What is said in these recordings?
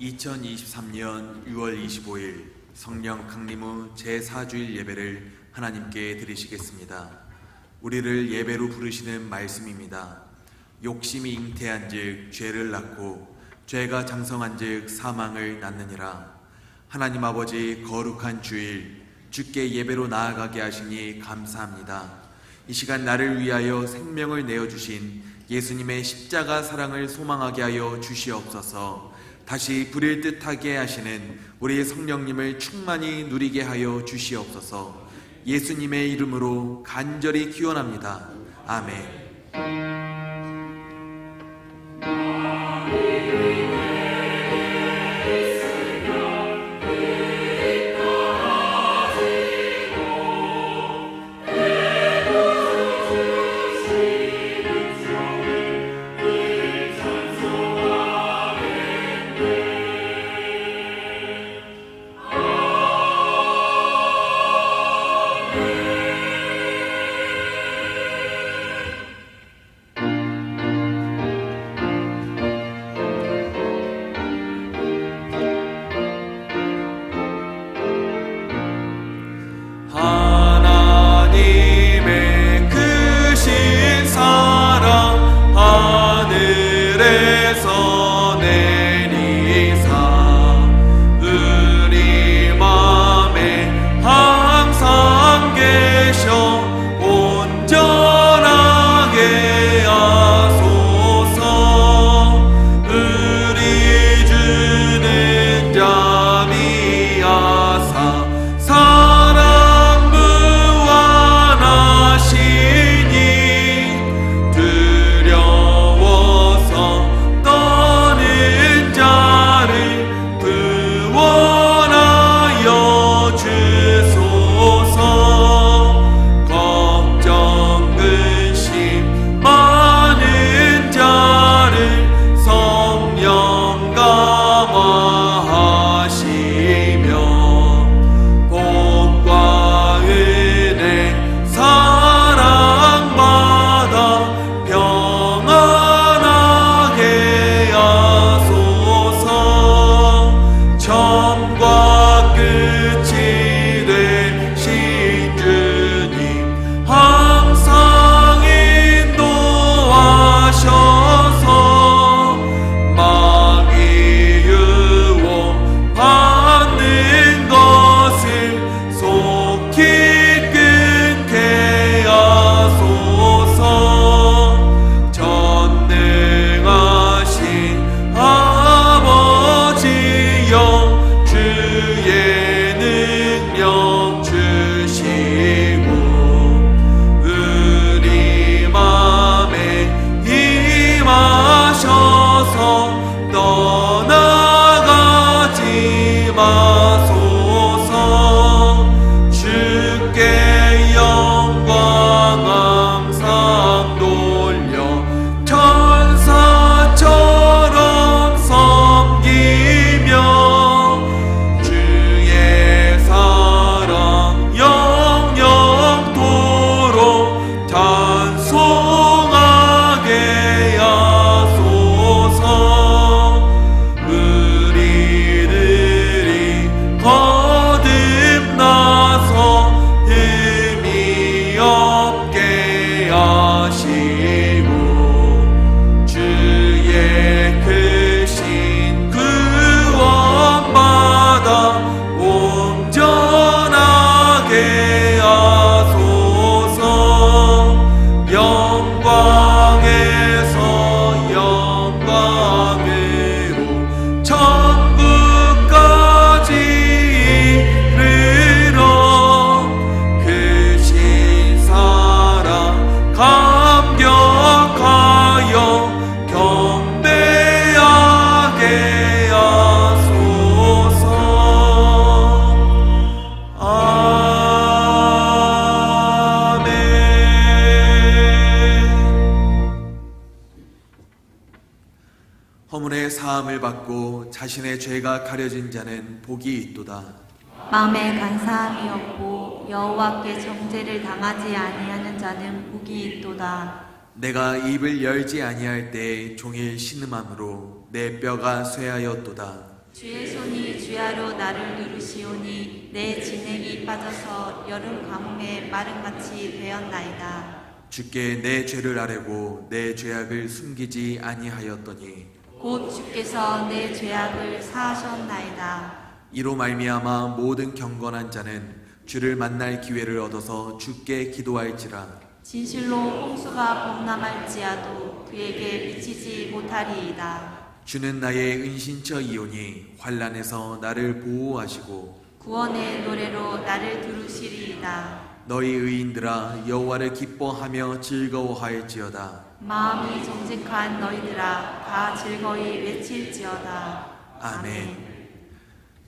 2023년 6월 25일 성령 강림 후 제4주일 예배를 하나님께 드리시겠습니다. 우리를 예배로 부르시는 말씀입니다. 욕심이 잉태한 즉 죄를 낳고 죄가 장성한 즉 사망을 낳느니라. 하나님 아버지, 거룩한 주일 주께 예배로 나아가게 하시니 감사합니다. 이 시간 나를 위하여 생명을 내어주신 예수님의 십자가 사랑을 소망하게 하여 주시옵소서. 다시 부릴 듯하게 하시는 우리 성령님을 충만히 누리게 하여 주시옵소서. 예수님의 이름으로 간절히 기원합니다. 아멘. 허물의 사함을 받고 자신의 죄가 가려진 자는 복이 있도다. 마음에 간사함이 없고 여호와께 정죄를 당하지 아니하는 자는 복이 있도다. 내가 입을 열지 아니할 때 종일 신음함으로 내 뼈가 쇠하였도다. 주의 손이 주야로 나를 누르시오니 내 진액이 빠져서 여름 가뭄에 마름같이 되었나이다. 주께 내 죄를 아뢰고 내 죄악을 숨기지 아니하였더니 곧 주께서 내 죄악을 사하셨나이다. 이로 말미암아 모든 경건한 자는 주를 만날 기회를 얻어서 주께 기도할지라. 진실로 홍수가 범람할지라도 그에게 미치지 못하리이다. 주는 나의 은신처이오니 환난에서 나를 보호하시고 구원의 노래로 나를 들으시리이다. 너희 의인들아 여호와를 기뻐하며 즐거워할지어다. 마음이 정직한 너희들아 다 즐거이 외칠지어다. 아멘.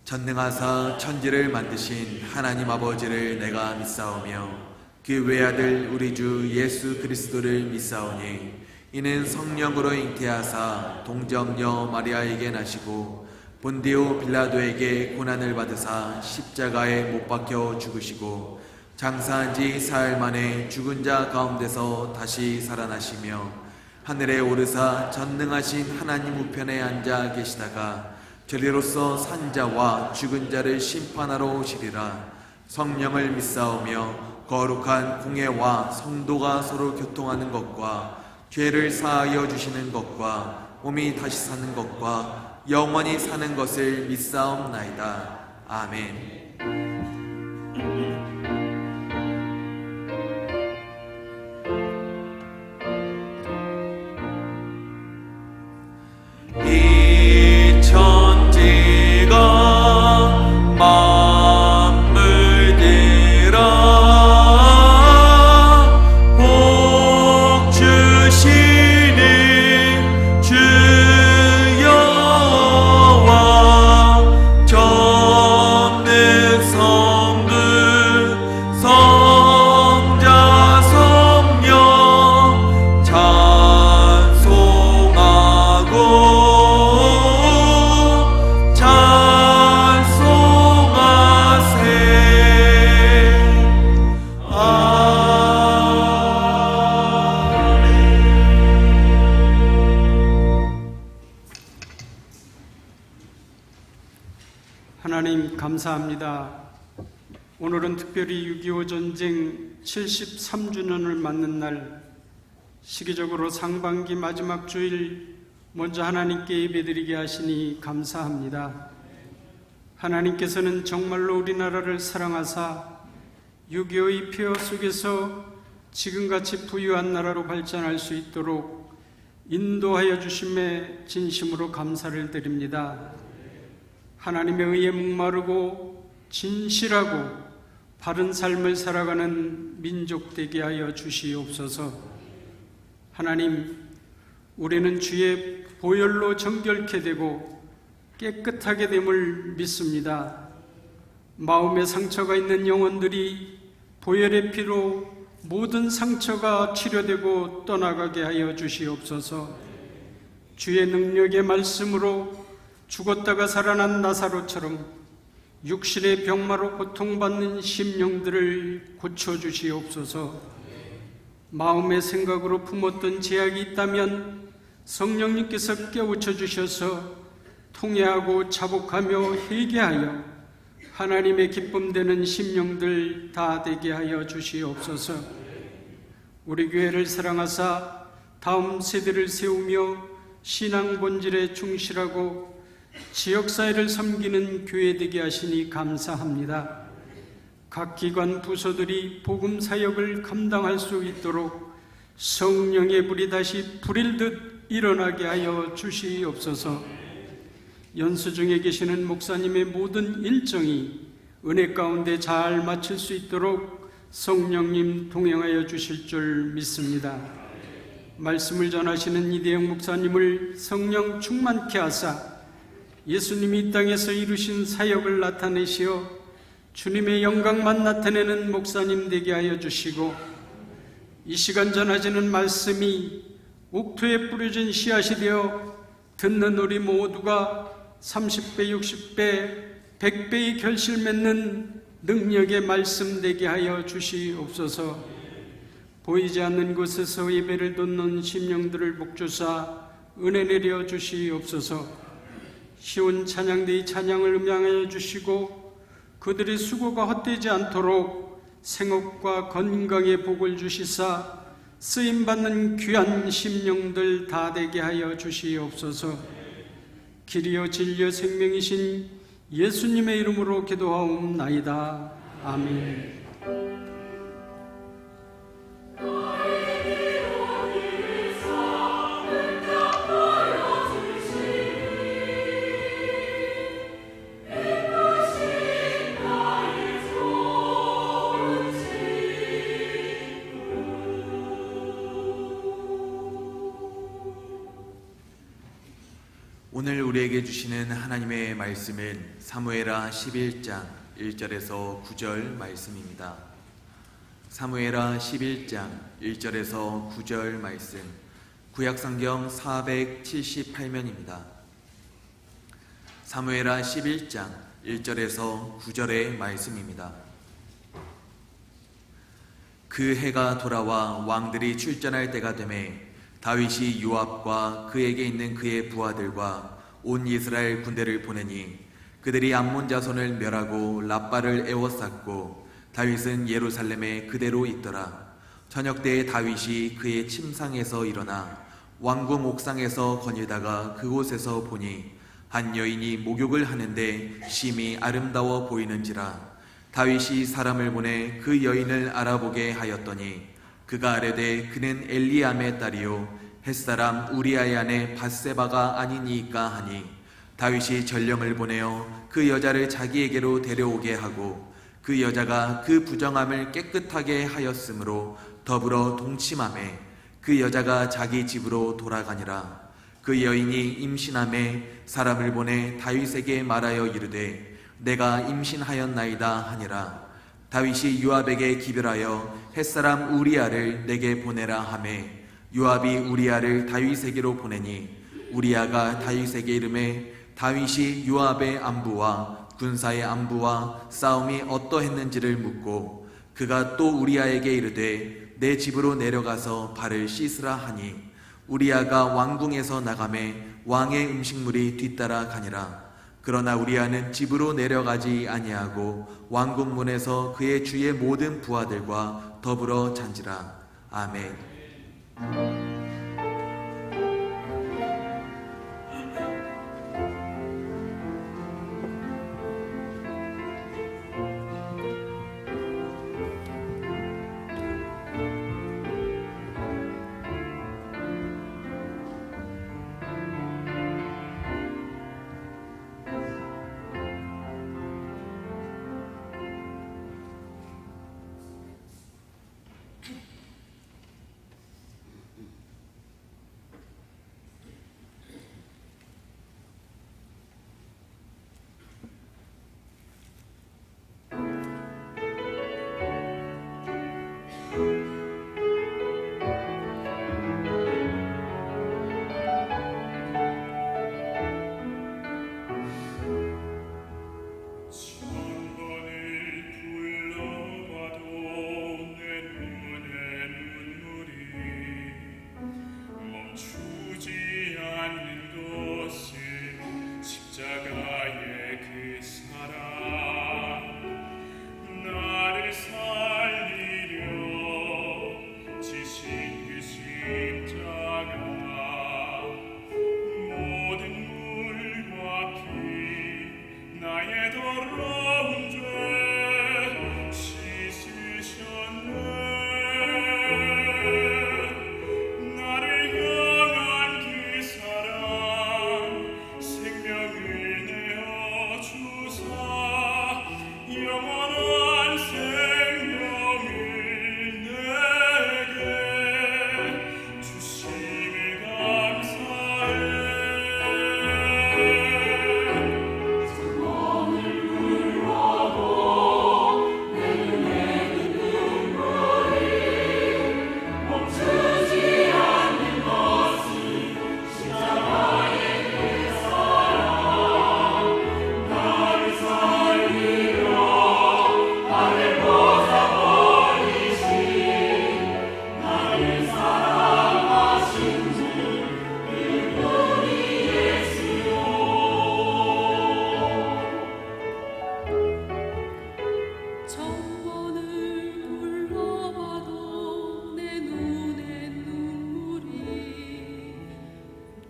전능하사 천지를 만드신 하나님 아버지를 내가 믿사오며 그 외아들 우리 주 예수 그리스도를 믿사오니 이는 성령으로 잉태하사 동정녀 마리아에게 나시고 본디오 빌라도에게 고난을 받으사 십자가에 못 박혀 죽으시고 장사한 지 사흘 만에 죽은 자 가운데서 다시 살아나시며 하늘에 오르사 전능하신 하나님 우편에 앉아 계시다가 저리로서 산 자와 죽은 자를 심판하러 오시리라. 성령을 믿사오며 거룩한 공회와 성도가 서로 교통하는 것과 죄를 사하여 주시는 것과 몸이 다시 사는 것과 영원히 사는 것을 믿사옵나이다. 아멘. 이 천지가 만물들아 복 주시는 주 여호와 전능 성부 성자 성령 하나님 감사합니다. 오늘은 특별히 6.25 전쟁 73주년을 맞는 날, 시기적으로 상반기 마지막 주일 먼저 하나님께 예배드리게 하시니 감사합니다. 하나님께서는 정말로 우리나라를 사랑하사 6.25의 폐허 속에서 지금같이 부유한 나라로 발전할 수 있도록 인도하여 주심에 진심으로 감사를 드립니다. 하나님의 의에 목마르고 진실하고 바른 삶을 살아가는 민족 되게 하여 주시옵소서. 하나님, 우리는 주의 보혈로 정결케 되고 깨끗하게 됨을 믿습니다. 마음에 상처가 있는 영혼들이 보혈의 피로 모든 상처가 치료되고 떠나가게 하여 주시옵소서. 주의 능력의 말씀으로 죽었다가 살아난 나사로처럼 육신의 병마로 고통받는 심령들을 고쳐주시옵소서. 마음의 생각으로 품었던 죄악이 있다면 성령님께서 깨우쳐 주셔서 통회하고 자복하며 회개하여 하나님의 기쁨되는 심령들 다 되게 하여 주시옵소서. 우리 교회를 사랑하사 다음 세대를 세우며 신앙 본질에 충실하고 지역사회를 섬기는 교회 되게 하시니 감사합니다. 각 기관 부서들이 복음 사역을 감당할 수 있도록 성령의 불이 다시 불일 듯 일어나게 하여 주시옵소서. 연수 중에 계시는 목사님의 모든 일정이 은혜 가운데 잘 마칠 수 있도록 성령님 동행하여 주실 줄 믿습니다. 말씀을 전하시는 이대영 목사님을 성령 충만케 하사 예수님이 이 땅에서 이루신 사역을 나타내시어 주님의 영광만 나타내는 목사님 되게 하여 주시고, 이 시간 전하시는 말씀이 옥토에 뿌려진 씨앗이 되어 듣는 우리 모두가 30배, 60배, 100배의 결실 맺는 능력의 말씀 되게 하여 주시옵소서. 보이지 않는 곳에서 예배를 돕는 심령들을 복주사 은혜 내려 주시옵소서. 시온 찬양대의 찬양을 음양하여 주시고 그들의 수고가 헛되지 않도록 생업과 건강의 복을 주시사 쓰임받는 귀한 심령들 다 되게 하여 주시옵소서. 길이요 진리요 생명이신 예수님의 이름으로 기도하옵나이다. 아멘. 오늘 우리에게 주시는 하나님의 말씀은 사무엘하 11장 1절에서 9절 말씀입니다. 사무엘하 11장 1절에서 9절 말씀, 구약성경 478면입니다. 사무엘하 11장 1절에서 9절의 말씀입니다. 그 해가 돌아와 왕들이 출전할 때가 되매 다윗이 요압과 그에게 있는 그의 부하들과 온 이스라엘 군대를 보내니 그들이 암몬 자손을 멸하고 랍바를 에워쌌고 다윗은 예루살렘에 그대로 있더라. 저녁때에 다윗이 그의 침상에서 일어나 왕궁 옥상에서 거닐다가 그곳에서 보니 한 여인이 목욕을 하는데 심히 아름다워 보이는지라. 다윗이 사람을 보내 그 여인을 알아보게 하였더니 그가 아뢰되 그는 엘리암의 딸이요 햇사람 우리아의 아내 밧세바가 아니니까 하니 다윗이 전령을 보내어 그 여자를 자기에게로 데려오게 하고 그 여자가 그 부정함을 깨끗하게 하였으므로 더불어 동침하매 그 여자가 자기 집으로 돌아가니라. 그 여인이 임신함에 사람을 보내 다윗에게 말하여 이르되 내가 임신하였나이다 하니라. 다윗이 요압에게 기별하여 햇사람 우리아를 내게 보내라 하매 요압이 우리아를 다윗에게로 보내니 우리아가 다윗에게 이르매 다윗이 요압의 안부와 군사의 안부와 싸움이 어떠했는지를 묻고 그가 또 우리아에게 이르되 내 집으로 내려가서 발을 씻으라 하니 우리아가 왕궁에서 나가매 왕의 음식물이 뒤따라 가니라. 그러나 우리아는 집으로 내려가지 아니하고 왕궁 문에서 그의 주의 모든 부하들과 더불어 잔지라. 아멘.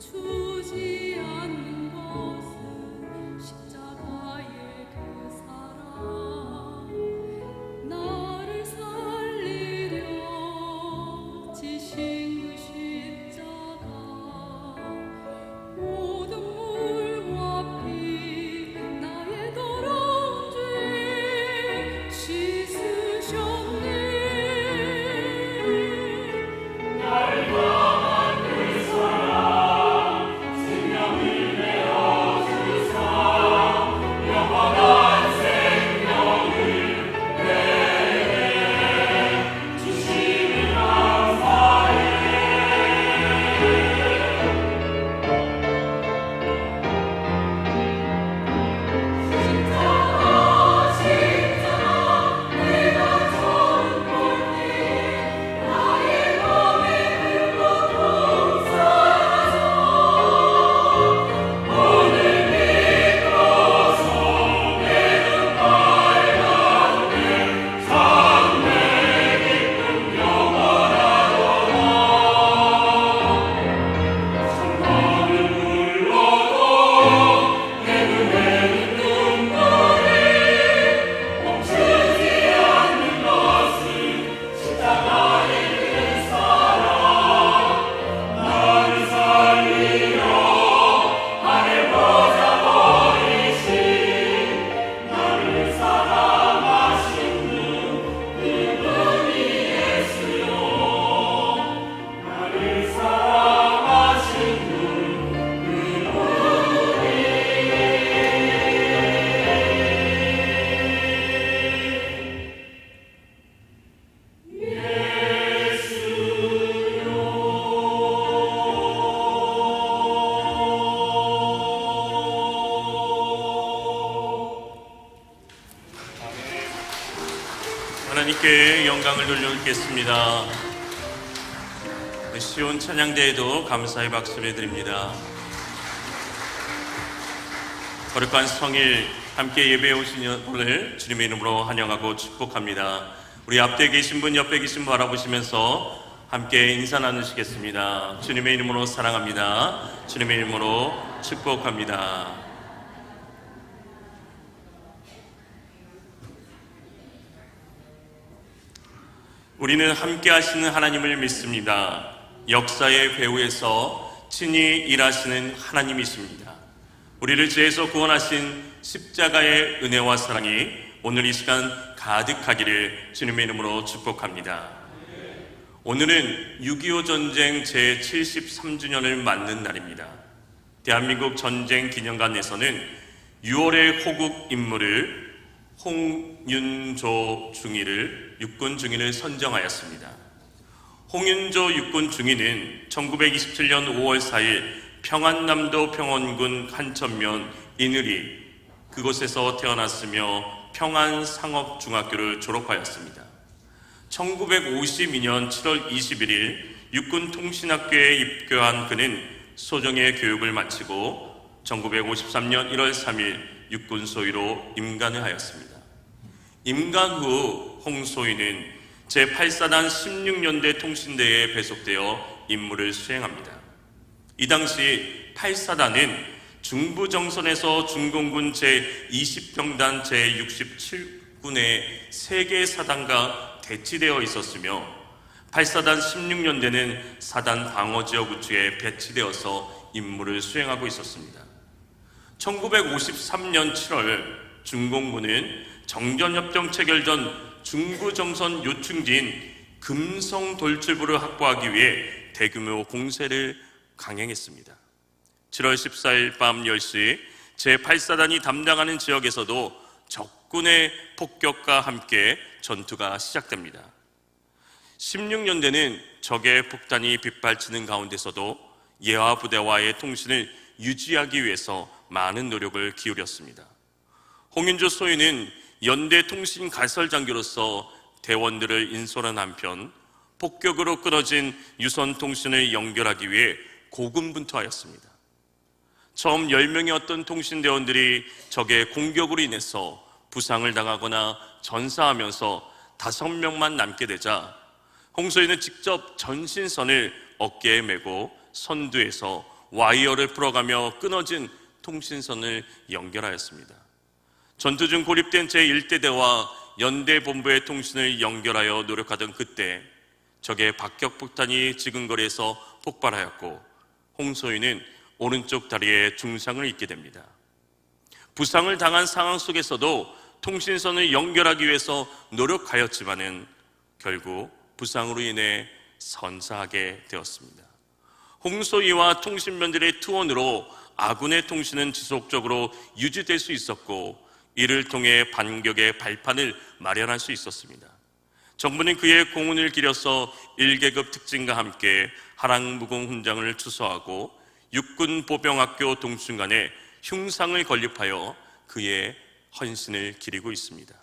주지 않는 것은 십자가의 그 사랑 나를 살리려 지신 그 십자가 모든 물과 피 나의 더러운 죄 씻으셨네. 하나님께 영광을 돌려드리겠습니다. 시온 찬양대에도 감사의 박수를 드립니다. 거룩한 성일 함께 예배에 오신 여러분을 주님의 이름으로 환영하고 축복합니다. 우리 앞에 계신 분, 옆에 계신 분 바라보시면서 함께 인사 나누시겠습니다. 주님의 이름으로 사랑합니다. 주님의 이름으로 축복합니다. 우리는 함께 하시는 하나님을 믿습니다. 역사의 배후에서 친히 일하시는 하나님이십니다. 우리를 죄에서 구원하신 십자가의 은혜와 사랑이 오늘 이 시간 가득하기를 주님의 이름으로 축복합니다. 오늘은 6.25 전쟁 제73주년을 맞는 날입니다. 대한민국 전쟁 기념관에서는 6월의 호국 인물을 홍윤조 중위를 육군 중위를 선정하였습니다. 홍윤조 육군 중위는 1927년 5월 4일 평안남도 평원군 한천면 인을이 그곳에서 태어났으며 평안상업중학교를 졸업하였습니다. 1952년 7월 21일 육군통신학교에 입교한 그는 소정의 교육을 마치고 1953년 1월 3일 육군 소위로 임관을 하였습니다. 임관 후 홍소위는 제8사단 16년대 통신대에 배속되어 임무를 수행합니다. 이 당시 8사단은 중부정선에서 중공군 제20병단 제67군의 3개 사단과 대치되어 있었으며 8사단 16년대는 사단 방어지역 우측에 배치되어서 임무를 수행하고 있었습니다. 1953년 7월 중공군은 정전협정 체결 전 중부정선 요충지인 금성돌출부를 확보하기 위해 대규모 공세를 강행했습니다. 7월 14일 밤 10시 제8사단이 담당하는 지역에서도 적군의 폭격과 함께 전투가 시작됩니다. 16년대는 적의 폭탄이 빗발치는 가운데서도 예하 부대와의 통신을 유지하기 위해서 많은 노력을 기울였습니다. 홍윤조 소위는 연대 통신 가설 장교로서 대원들을 인솔한 한편 폭격으로 끊어진 유선 통신을 연결하기 위해 고군분투하였습니다. 처음 10명이었던 통신대원들이 적의 공격으로 인해서 부상을 당하거나 전사하면서 5명만 남게 되자 홍소위는 직접 전신선을 어깨에 메고 선두에서 와이어를 풀어가며 끊어진 통신선을 연결하였습니다. 전투 중 고립된 제1대대와 연대본부의 통신을 연결하여 노력하던 그때 적의 박격폭탄이 지근거리에서 폭발하였고 홍소희는 오른쪽 다리에 중상을 입게 됩니다. 부상을 당한 상황 속에서도 통신선을 연결하기 위해서 노력하였지만은 결국 부상으로 인해 선사하게 되었습니다. 홍소희와 통신면들의 투혼으로 아군의 통신은 지속적으로 유지될 수 있었고 이를 통해 반격의 발판을 마련할 수 있었습니다. 정부는 그의 공훈을 기려서 1계급 특진과 함께 하랑무공 훈장을 추서하고 육군 보병학교 동순간에 흉상을 건립하여 그의 헌신을 기리고 있습니다.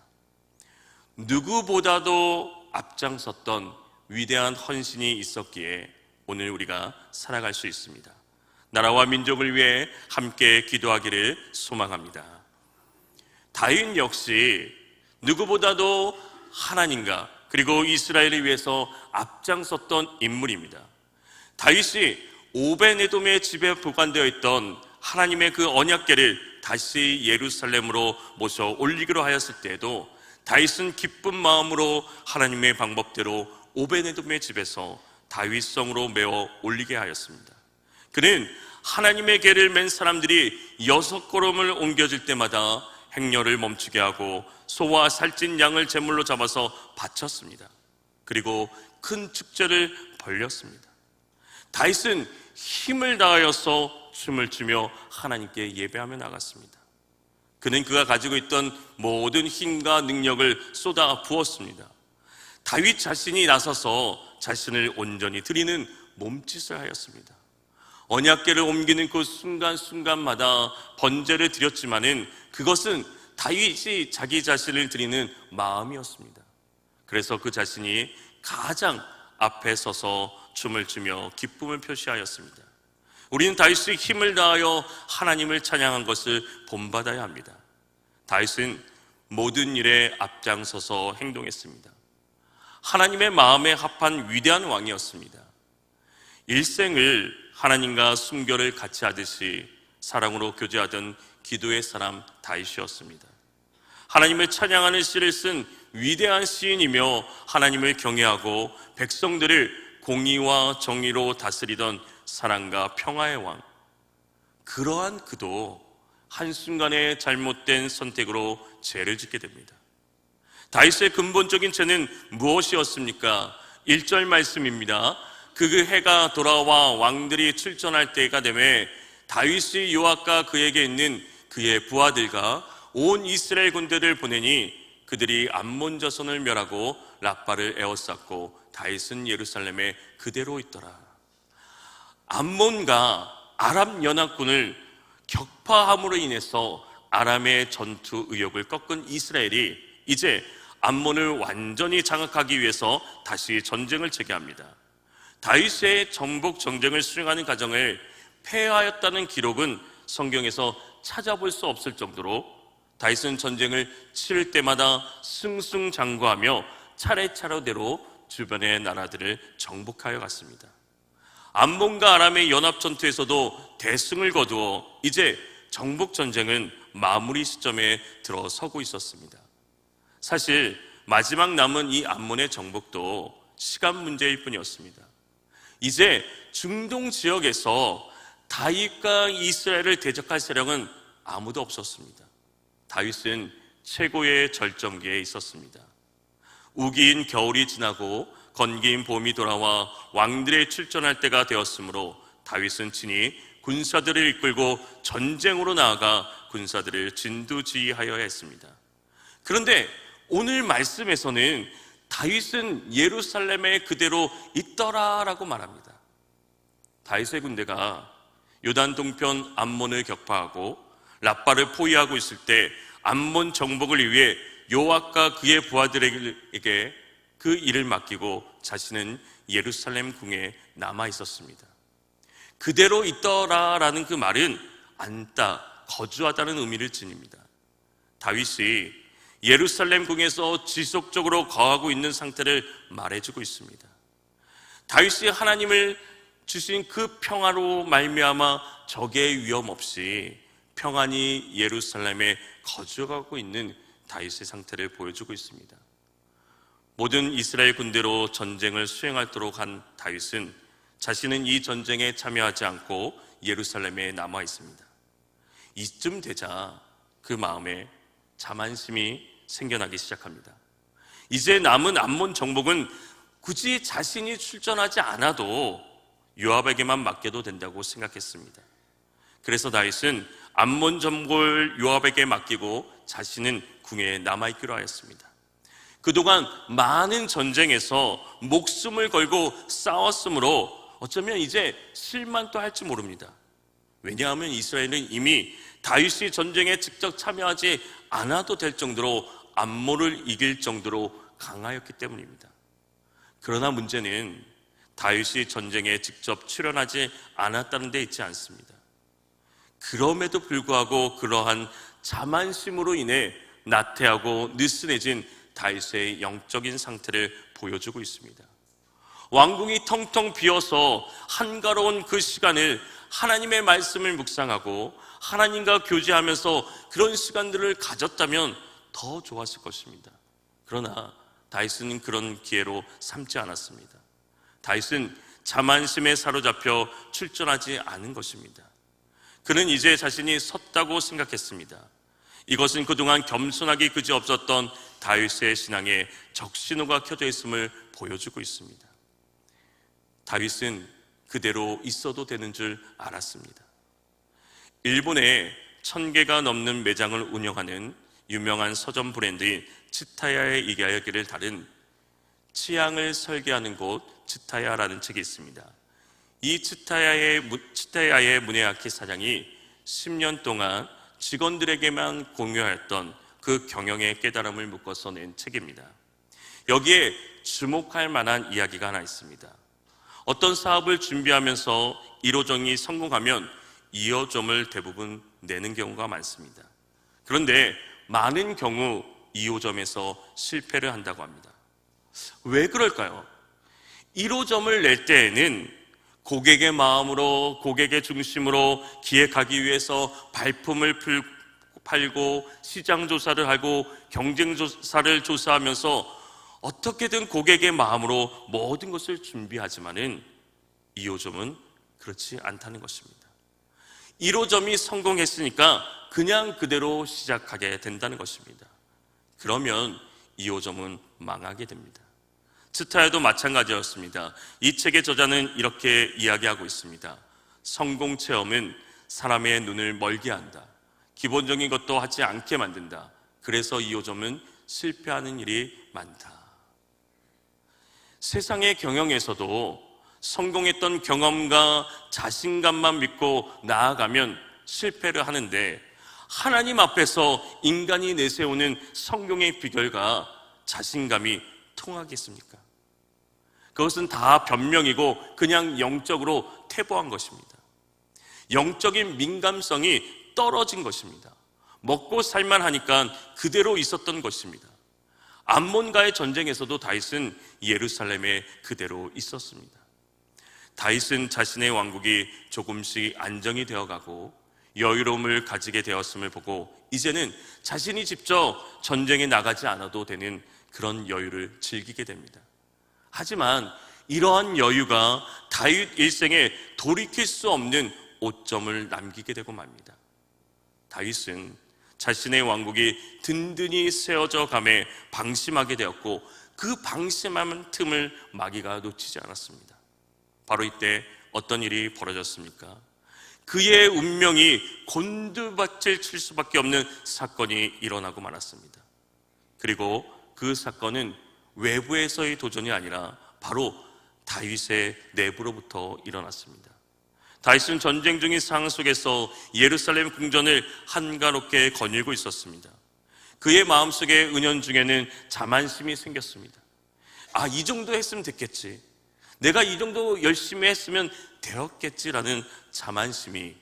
누구보다도 앞장섰던 위대한 헌신이 있었기에 오늘 우리가 살아갈 수 있습니다. 나라와 민족을 위해 함께 기도하기를 소망합니다. 다윗 역시 누구보다도 하나님과 그리고 이스라엘을 위해서 앞장섰던 인물입니다. 다윗이 오베네돔의 집에 보관되어 있던 하나님의 그 언약궤를 다시 예루살렘으로 모셔 올리기로 하였을 때에도 다윗은 기쁜 마음으로 하나님의 방법대로 오베네돔의 집에서 다윗성으로 메어 올리게 하였습니다. 그는 하나님의 궤를 맨 사람들이 6걸음을 옮겨질 때마다 행렬을 멈추게 하고 소와 살찐 양을 제물로 잡아서 바쳤습니다. 그리고 큰 축제를 벌렸습니다. 다윗은 힘을 다하여서 춤을 추며 하나님께 예배하며 나갔습니다. 그는 그가 가지고 있던 모든 힘과 능력을 쏟아 부었습니다. 다윗 자신이 나서서 자신을 온전히 드리는 몸짓을 하였습니다. 언약궤를 옮기는 그 순간순간마다 번제를 드렸지만은 그것은 다윗이 자기 자신을 드리는 마음이었습니다. 그래서 그 자신이 가장 앞에 서서 춤을 추며 기쁨을 표시하였습니다. 우리는 다윗의 힘을 다하여 하나님을 찬양한 것을 본받아야 합니다. 다윗은 모든 일에 앞장서서 행동했습니다. 하나님의 마음에 합한 위대한 왕이었습니다. 일생을 하나님과 순결을 같이 하듯이 사랑으로 교제하던 기도의 사람 다윗이었습니다. 하나님을 찬양하는 시를 쓴 위대한 시인이며 하나님을 경외하고 백성들을 공의와 정의로 다스리던 사랑과 평화의 왕. 그러한 그도 한순간의 잘못된 선택으로 죄를 짓게 됩니다. 다윗의 근본적인 죄는 무엇이었습니까? 1절 말씀입니다. 그 해가 돌아와 왕들이 출전할 때가 되매 다윗이 요압과 그에게 있는 그의 부하들과 온 이스라엘 군대를 보내니 그들이 암몬 자손을 멸하고 라빠를 에워쌌고 다윗은 예루살렘에 그대로 있더라. 암몬과 아람 연합군을 격파함으로 인해서 아람의 전투 의욕을 꺾은 이스라엘이 이제 암몬을 완전히 장악하기 위해서 다시 전쟁을 재개합니다. 다윗의 정복 전쟁을 수행하는 과정을 패하였다는 기록은 성경에서 찾아볼 수 없을 정도로 다윗은 전쟁을 치를 때마다 승승장구하며 차례차례대로 주변의 나라들을 정복하여 갔습니다. 암몬과 아람의 연합 전투에서도 대승을 거두어 이제 정복 전쟁은 마무리 시점에 들어서고 있었습니다. 사실 마지막 남은 이 암몬의 정복도 시간 문제일 뿐이었습니다. 이제 중동 지역에서 다윗과 이스라엘을 대적할 세력은 아무도 없었습니다. 다윗은 최고의 절정기에 있었습니다. 우기인 겨울이 지나고 건기인 봄이 돌아와 왕들의 출전할 때가 되었으므로 다윗은 친히 군사들을 이끌고 전쟁으로 나아가 군사들을 진두지휘하여 했습니다. 그런데 오늘 말씀에서는 다윗은 예루살렘에 그대로 있더라라고 말합니다. 다윗의 군대가 요단 동편 암몬을 격파하고 라빠를 포위하고 있을 때 암몬 정복을 위해 요압과 그의 부하들에게 그 일을 맡기고 자신은 예루살렘 궁에 남아 있었습니다. 그대로 있더라라는 그 말은 앉다, 거주하다는 의미를 지닙니다. 다윗이 예루살렘 궁에서 지속적으로 거하고 있는 상태를 말해주고 있습니다. 다윗이 하나님을 주신 그 평화로 말미암아 적의 위험 없이 평안히 예루살렘에 거주하고 있는 다윗의 상태를 보여주고 있습니다. 모든 이스라엘 군대로 전쟁을 수행하도록 한 다윗은 자신은 이 전쟁에 참여하지 않고 예루살렘에 남아 있습니다. 이쯤 되자 그 마음에 자만심이 생겨나기 시작합니다. 이제 남은 암몬 정복은 굳이 자신이 출전하지 않아도 요압에게만 맡겨도 된다고 생각했습니다. 그래서 다윗은 암몬 정복을 요압에게 맡기고 자신은 궁에 남아있기로 하였습니다. 그동안 많은 전쟁에서 목숨을 걸고 싸웠으므로 어쩌면 이제 실만도 할지 모릅니다. 왜냐하면 이스라엘은 이미 다윗이 전쟁에 직접 참여하지 않아도 될 정도로 암몬을 이길 정도로 강하였기 때문입니다. 그러나 문제는 다윗이 전쟁에 직접 출연하지 않았다는 데 있지 않습니다. 그럼에도 불구하고 그러한 자만심으로 인해 나태하고 느슨해진 다윗의 영적인 상태를 보여주고 있습니다. 왕궁이 텅텅 비어서 한가로운 그 시간을 하나님의 말씀을 묵상하고 하나님과 교제하면서 그런 시간들을 가졌다면 더 좋았을 것입니다. 그러나 다윗은 그런 기회로 삼지 않았습니다. 다윗은 자만심에 사로잡혀 출전하지 않은 것입니다. 그는 이제 자신이 섰다고 생각했습니다. 이것은 그동안 겸손하기 그지없었던 다윗의 신앙에 적신호가 켜져 있음을 보여주고 있습니다. 다윗은 그대로 있어도 되는 줄 알았습니다. 일본에 1000개가 넘는 매장을 운영하는 유명한 서점 브랜드인 츠타야의 이야기를 다룬 취향을 설계하는 곳 츠타야라는 책이 있습니다. 이 츠타야의 무네아키 사장이 10년 동안 직원들에게만 공유했던 그 경영의 깨달음을 묶어서 낸 책입니다. 여기에 주목할 만한 이야기가 하나 있습니다. 어떤 사업을 준비하면서 1호점이 성공하면 2호점을 대부분 내는 경우가 많습니다. 그런데 많은 경우 2호점에서 실패를 한다고 합니다. 왜 그럴까요? 1호점을 낼 때에는 고객의 마음으로, 고객의 중심으로 기획하기 위해서 발품을 팔고 시장 조사를 하고 경쟁 조사를 조사하면서 어떻게든 고객의 마음으로 모든 것을 준비하지만은 2호점은 그렇지 않다는 것입니다. 1호점이 성공했으니까 그냥 그대로 시작하게 된다는 것입니다. 그러면 2호점은 망하게 됩니다. 츠타야도 마찬가지였습니다. 이 책의 저자는 이렇게 이야기하고 있습니다. 성공 체험은 사람의 눈을 멀게 한다. 기본적인 것도 하지 않게 만든다. 그래서 2호점은 실패하는 일이 많다. 세상의 경영에서도 성공했던 경험과 자신감만 믿고 나아가면 실패를 하는데 하나님 앞에서 인간이 내세우는 성공의 비결과 자신감이 통하겠습니까? 그것은 다 변명이고 그냥 영적으로 퇴보한 것입니다. 영적인 민감성이 떨어진 것입니다. 먹고 살만 하니까 그대로 있었던 것입니다. 암몬과의 전쟁에서도 다윗은 예루살렘에 그대로 있었습니다. 다윗은 자신의 왕국이 조금씩 안정이 되어가고 여유로움을 가지게 되었음을 보고 이제는 자신이 직접 전쟁에 나가지 않아도 되는 그런 여유를 즐기게 됩니다. 하지만 이러한 여유가 다윗 일생에 돌이킬 수 없는 오점을 남기게 되고 맙니다. 다윗은 자신의 왕국이 든든히 세워져 감에 방심하게 되었고 그 방심한 틈을 마귀가 놓치지 않았습니다. 바로 이때 어떤 일이 벌어졌습니까? 그의 운명이 곤두박질 칠 수밖에 없는 사건이 일어나고 말았습니다. 그리고 그 사건은 외부에서의 도전이 아니라 바로 다윗의 내부로부터 일어났습니다. 다윗은 전쟁 중인 상황 속에서 예루살렘 궁전을 한가롭게 거닐고 있었습니다. 그의 마음속에 은연중에는 자만심이 생겼습니다. 이 정도 했으면 됐겠지. 내가 이 정도 열심히 했으면 되었겠지라는 자만심이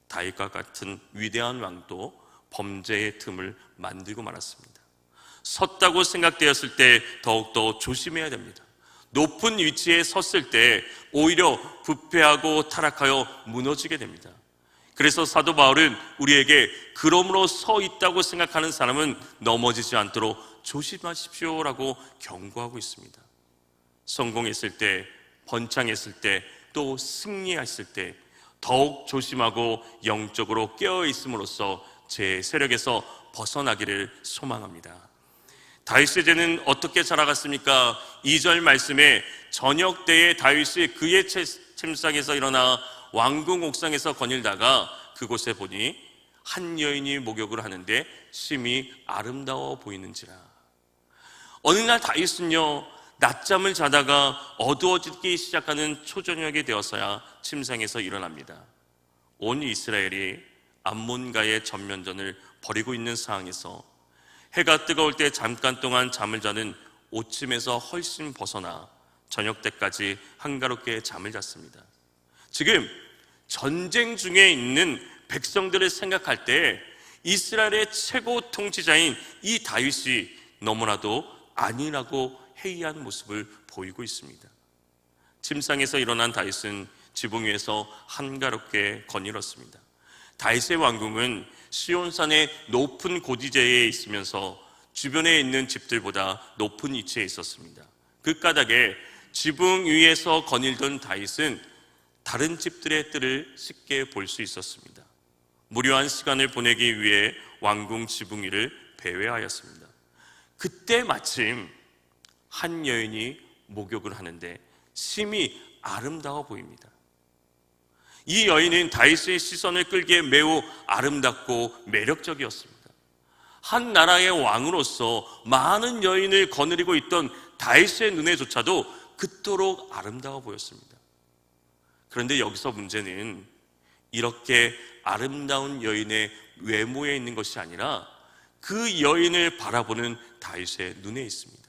다윗과 같은 위대한 왕도 범죄의 틈을 만들고 말았습니다. 섰다고 생각되었을 때 더욱더 조심해야 됩니다. 높은 위치에 섰을 때 오히려 부패하고 타락하여 무너지게 됩니다. 그래서 사도 바울은 우리에게 그러므로 서 있다고 생각하는 사람은 넘어지지 않도록 조심하십시오라고 경고하고 있습니다. 성공했을 때, 번창했을 때, 또 승리했을 때 더욱 조심하고 영적으로 깨어 있음으로써 제 세력에서 벗어나기를 소망합니다. 다윗의 죄는 어떻게 자라갔습니까? 2절 말씀에 저녁 때에 다윗이 그의 침상에서 일어나 왕궁 옥상에서 거닐다가 그곳에 보니 한 여인이 목욕을 하는데 심히 아름다워 보이는지라. 어느 날 다윗은요, 낮잠을 자다가 어두워지기 시작하는 초저녁이 되어서야 침상에서 일어납니다. 온 이스라엘이 암몬과의 전면전을 벌이고 있는 상황에서 해가 뜨거울 때 잠깐 동안 잠을 자는 오침에서 훨씬 벗어나 저녁 때까지 한가롭게 잠을 잤습니다. 지금 전쟁 중에 있는 백성들을 생각할 때 이스라엘의 최고 통치자인 이 다윗이 너무나도 안일하고 해이한 모습을 보이고 있습니다. 침상에서 일어난 다윗은 지붕 위에서 한가롭게 거닐었습니다. 다윗의 왕궁은 시온산의 높은 고지대에 있으면서 주변에 있는 집들보다 높은 위치에 있었습니다. 그 까닭에 지붕 위에서 거닐던 다윗은 다른 집들의 뜰을 쉽게 볼 수 있었습니다. 무료한 시간을 보내기 위해 왕궁 지붕 위를 배회하였습니다. 그때 마침 한 여인이 목욕을 하는데 심히 아름다워 보입니다. 이 여인은 다윗의 시선을 끌기에 매우 아름답고 매력적이었습니다. 한 나라의 왕으로서 많은 여인을 거느리고 있던 다윗의 눈에조차도 그토록 아름다워 보였습니다. 그런데 여기서 문제는 이렇게 아름다운 여인의 외모에 있는 것이 아니라 그 여인을 바라보는 다윗의 눈에 있습니다.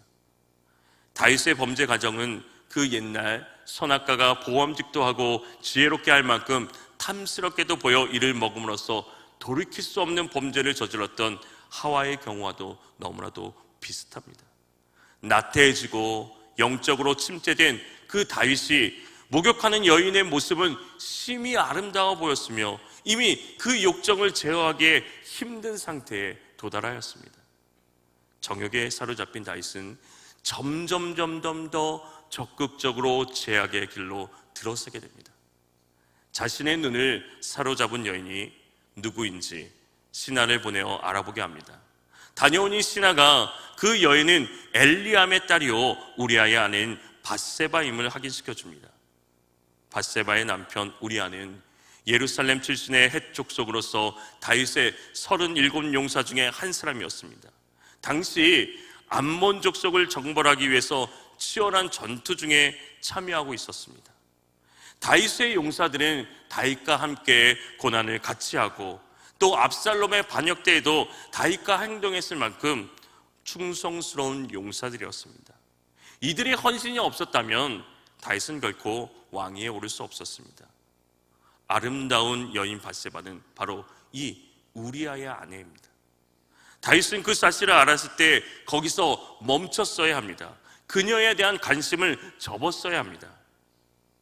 다윗의 범죄 과정은 그 옛날 선악가가 보암직도 하고 지혜롭게 할 만큼 탐스럽게도 보여 이를 먹음으로써 돌이킬 수 없는 범죄를 저질렀던 하와의 경우와도 너무나도 비슷합니다. 나태해지고 영적으로 침체된 그 다윗이 목욕하는 여인의 모습은 심히 아름다워 보였으며 이미 그 욕정을 제어하기에 힘든 상태에 도달하였습니다. 정욕에 사로잡힌 다윗은 점점 더 적극적으로 죄악의 길로 들어서게 됩니다. 자신의 눈을 사로잡은 여인이 누구인지 시나를 보내어 알아보게 합니다. 다녀오니 시나가 그 여인은 엘리암의 딸이요 우리아의 아내인 밧세바임을 확인시켜줍니다. 밧세바의 남편 우리아는 예루살렘 출신의 헷 족속으로서 다윗의 37 용사 중에 한 사람이었습니다. 당시 암몬 족속을 정벌하기 위해서 치열한 전투 중에 참여하고 있었습니다. 다윗의 용사들은 다윗과 함께 고난을 같이 하고 또 압살롬의 반역 때에도 다윗과 행동했을 만큼 충성스러운 용사들이었습니다. 이들의 헌신이 없었다면 다윗은 결코 왕위에 오를 수 없었습니다. 아름다운 여인 밧세바는 바로 이 우리아의 아내입니다. 다윗은 그 사실을 알았을 때 거기서 멈췄어야 합니다. 그녀에 대한 관심을 접었어야 합니다.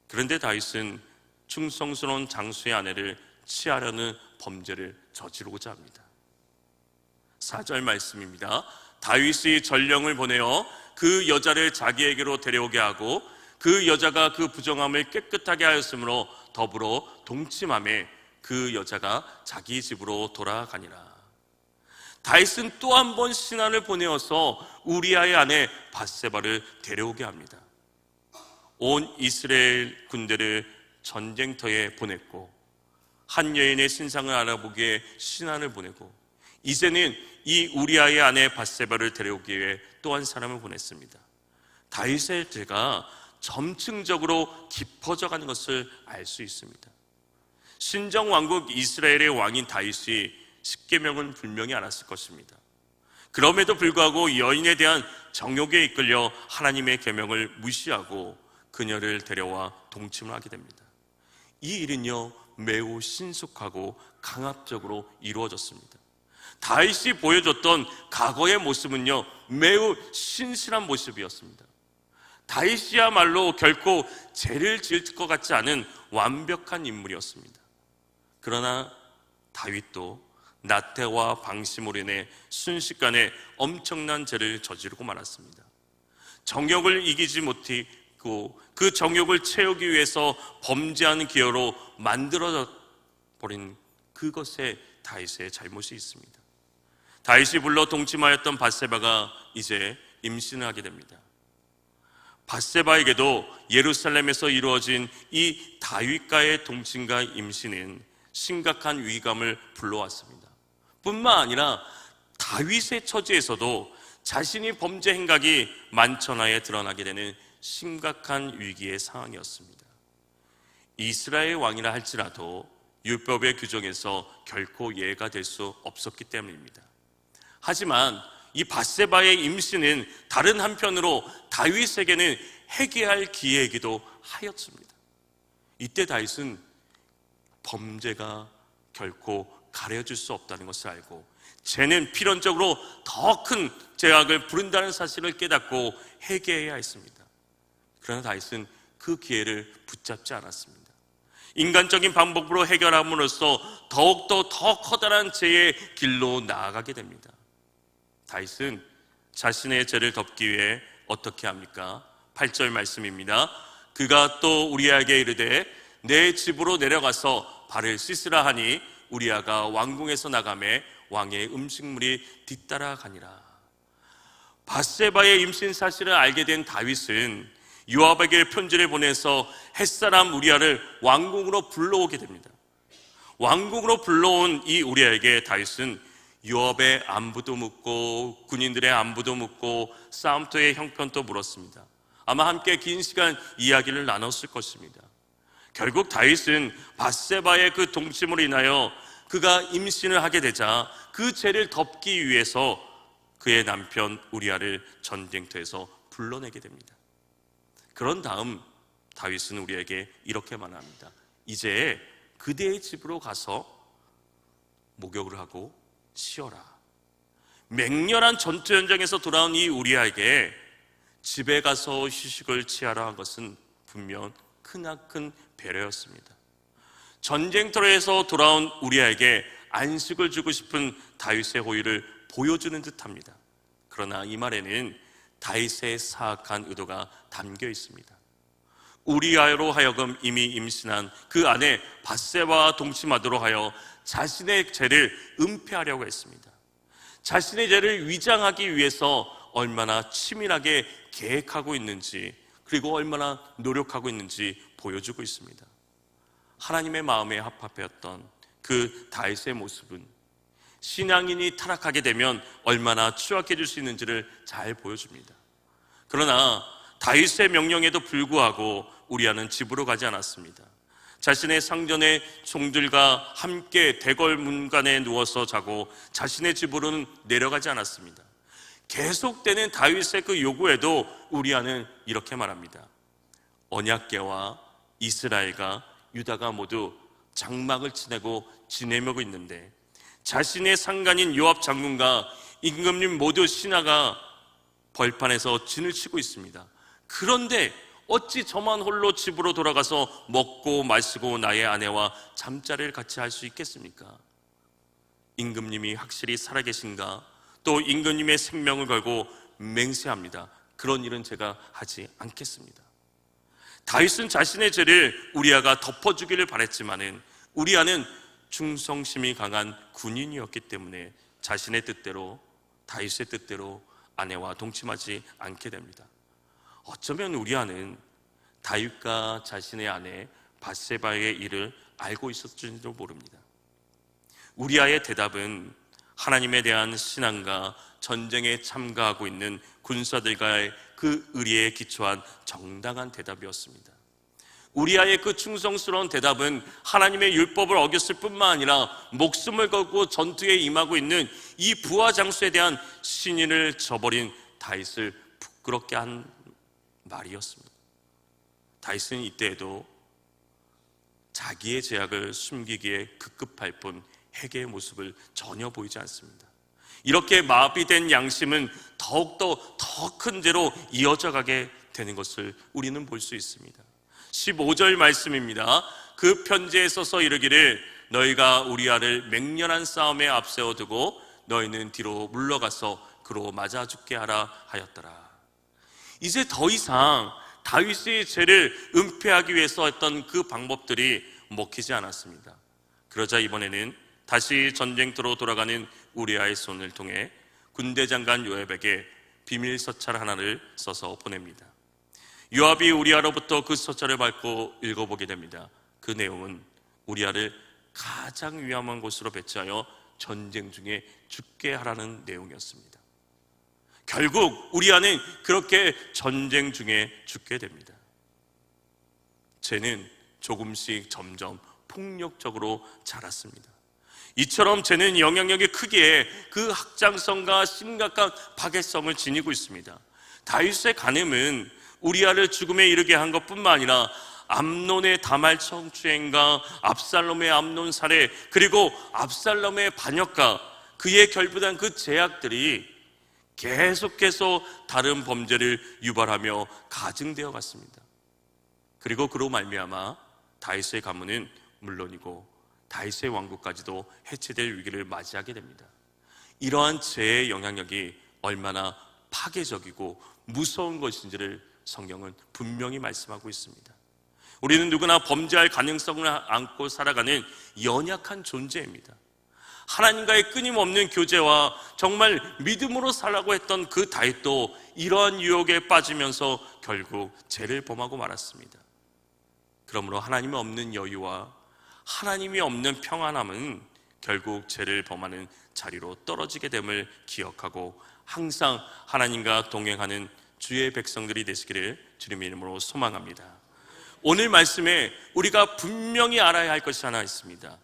그런데 다윗은 충성스러운 장수의 아내를 취하려는 범죄를 저지르고자 합니다. 4절 말씀입니다. 다윗이 전령을 보내어 그 여자를 자기에게로 데려오게 하고 그 여자가 그 부정함을 깨끗하게 하였으므로 더불어 동침함에 그 여자가 자기 집으로 돌아가니라. 다윗은 또 한 번 신하를 보내어서 우리아의 아내 밧세바를 데려오게 합니다. 온 이스라엘 군대를 전쟁터에 보냈고 한 여인의 신상을 알아보기에 신하를 보내고 이제는 이 우리아의 아내 밧세바를 데려오기 위해 또 한 사람을 보냈습니다. 다윗의 죄가 점층적으로 깊어져 가는 것을 알 수 있습니다. 신정왕국 이스라엘의 왕인 다윗이 십계명은 분명히 알았을 것입니다. 그럼에도 불구하고 여인에 대한 정욕에 이끌려 하나님의 계명을 무시하고 그녀를 데려와 동침을 하게 됩니다. 이 일은요 매우 신속하고 강압적으로 이루어졌습니다. 다윗이 보여줬던 과거의 모습은요 매우 신실한 모습이었습니다. 다윗이야말로 결코 죄를 지을 것 같지 않은 완벽한 인물이었습니다. 그러나 다윗도 나태와 방심으로 인해 순식간에 엄청난 죄를 저지르고 말았습니다. 정욕을 이기지 못했고 그 정욕을 채우기 위해서 범죄하는 기회로 만들어져 버린 그것에 다윗의 잘못이 있습니다. 다윗이 불러 동침하였던 밧세바가 이제 임신을 하게 됩니다. 밧세바에게도 예루살렘에서 이루어진 이 다윗과의 동침과 임신은 심각한 위기감을 불러왔습니다. 뿐만 아니라 다윗의 처지에서도 자신이 범죄 행각이 만천하에 드러나게 되는 심각한 위기의 상황이었습니다. 이스라엘 왕이라 할지라도 율법의 규정에서 결코 예가 될 수 없었기 때문입니다. 하지만 이 밧세바의 임신은 다른 한편으로 다윗에게는 회개할 기회이기도 하였습니다. 이때 다윗은 범죄가 결코 가려질 수 없다는 것을 알고 죄는 필연적으로 더 큰 죄악을 부른다는 사실을 깨닫고 회개해야 했습니다. 그러나 다윗은 그 기회를 붙잡지 않았습니다. 인간적인 방법으로 해결함으로써 더욱더 더 커다란 죄의 길로 나아가게 됩니다. 다윗은 자신의 죄를 덮기 위해 어떻게 합니까? 8절 말씀입니다. 그가 또 우리아에게 이르되 내 집으로 내려가서 발을 씻으라 하니 우리아가 왕궁에서 나가매 왕의 음식물이 뒤따라가니라. 밧세바의 임신 사실을 알게 된 다윗은 요압에게 편지를 보내서 햇사람 우리아를 왕궁으로 불러오게 됩니다. 왕궁으로 불러온 이 우리아에게 다윗은 요압의 안부도 묻고 군인들의 안부도 묻고 싸움터의 형편도 물었습니다. 아마 함께 긴 시간 이야기를 나눴을 것입니다. 결국 다윗은 밧세바의 그 동침으로 인하여 그가 임신을 하게 되자 그 죄를 덮기 위해서 그의 남편 우리아를 전쟁터에서 불러내게 됩니다. 그런 다음 다윗은 우리에게 이렇게 말합니다. 이제 그대의 집으로 가서 목욕을 하고 쉬어라. 맹렬한 전투 현장에서 돌아온 이 우리아에게 집에 가서 휴식을 취하라 한 것은 분명 크나큰 배려였습니다. 전쟁터에서 돌아온 우리아에게 안식을 주고 싶은 다윗의 호의를 보여주는 듯합니다. 그러나 이 말에는 다윗의 사악한 의도가 담겨 있습니다. 우리아로 하여금 이미 임신한 그 아내 밧세바와 동침하도록 하여 자신의 죄를 은폐하려고 했습니다. 자신의 죄를 위장하기 위해서 얼마나 치밀하게 계획하고 있는지 그리고 얼마나 노력하고 있는지 보여주고 있습니다. 하나님의 마음에 합합했던 그 다윗의 모습은 신앙인이 타락하게 되면 얼마나 추악해질 수 있는지를 잘 보여줍니다. 그러나 다윗의 명령에도 불구하고 우리아는 집으로 가지 않았습니다. 자신의 상전의 종들과 함께 대궐 문간에 누워서 자고 자신의 집으로는 내려가지 않았습니다. 계속되는 다윗의 그 요구에도 우리아는 이렇게 말합니다. 언약궤와 이스라엘과 유다가 모두 장막을 치내고 지내고 있는데 자신의 상관인 요압 장군과 임금님 모두 신하가 벌판에서 진을 치고 있습니다. 그런데 어찌 저만 홀로 집으로 돌아가서 먹고 마시고 나의 아내와 잠자리를 같이 할 수 있겠습니까? 임금님이 확실히 살아계신가? 또 임금님의 생명을 걸고 맹세합니다. 그런 일은 제가 하지 않겠습니다. 다윗은 자신의 죄를 우리아가 덮어주기를 바랬지만은 우리아는 충성심이 강한 군인이었기 때문에 자신의 뜻대로 다윗의 뜻대로 아내와 동침하지 않게 됩니다. 어쩌면 우리아는 다윗과 자신의 아내 밧세바의 일을 알고 있었을지도 모릅니다. 우리아의 대답은 하나님에 대한 신앙과 전쟁에 참가하고 있는 군사들과의 그 의리에 기초한 정당한 대답이었습니다. 우리아의 그 충성스러운 대답은 하나님의 율법을 어겼을 뿐만 아니라 목숨을 걸고 전투에 임하고 있는 이 부하 장수에 대한 신인을 저버린 다윗을 부끄럽게 한 말이었습니다. 다윗은 이때에도 자기의 죄악을 숨기기에 급급할 뿐 회개의 모습을 전혀 보이지 않습니다. 이렇게 마비된 양심은 더욱더 더 큰 죄로 이어져 가게 되는 것을 우리는 볼 수 있습니다. 15절 말씀입니다. 그 편지에 써서 이르기를 너희가 우리아를 맹렬한 싸움에 앞세워 두고 너희는 뒤로 물러가서 그로 맞아 죽게 하라 하였더라. 이제 더 이상 다윗의 죄를 은폐하기 위해서 했던 그 방법들이 먹히지 않았습니다. 그러자 이번에는 다시 전쟁터로 돌아가는 우리아의 손을 통해 군대 장관 요압에게 비밀 서찰 하나를 써서 보냅니다. 요압이 우리아로부터 그 서찰을 받고 읽어보게 됩니다. 그 내용은 우리아를 가장 위험한 곳으로 배치하여 전쟁 중에 죽게 하라는 내용이었습니다. 결국 우리아는 그렇게 전쟁 중에 죽게 됩니다. 죄는 조금씩 점점 폭력적으로 자랐습니다. 이처럼 죄는 영향력이 크기에 그 확장성과 심각한 파괴성을 지니고 있습니다. 다윗의 간음은 우리아를 죽음에 이르게 한 것뿐만 아니라 암논의 다말 성추행과 압살롬의 암논 살해, 그리고 압살롬의 반역과 그에 결부된 그 죄악들이 계속해서 다른 범죄를 유발하며 가증되어 갔습니다. 그리고 그로 말미암아 다윗의 가문은 물론이고 다윗의 왕국까지도 해체될 위기를 맞이하게 됩니다. 이러한 죄의 영향력이 얼마나 파괴적이고 무서운 것인지를 성경은 분명히 말씀하고 있습니다. 우리는 누구나 범죄할 가능성을 안고 살아가는 연약한 존재입니다. 하나님과의 끊임없는 교제와 정말 믿음으로 살라고 했던 그 다윗도 이러한 유혹에 빠지면서 결국 죄를 범하고 말았습니다. 그러므로 하나님이 없는 여유와 하나님이 없는 평안함은 결국 죄를 범하는 자리로 떨어지게 됨을 기억하고 항상 하나님과 동행하는 주의 백성들이 되시기를 주님의 이름으로 소망합니다. 오늘 말씀에 우리가 분명히 알아야 할 것이 하나 있습니다.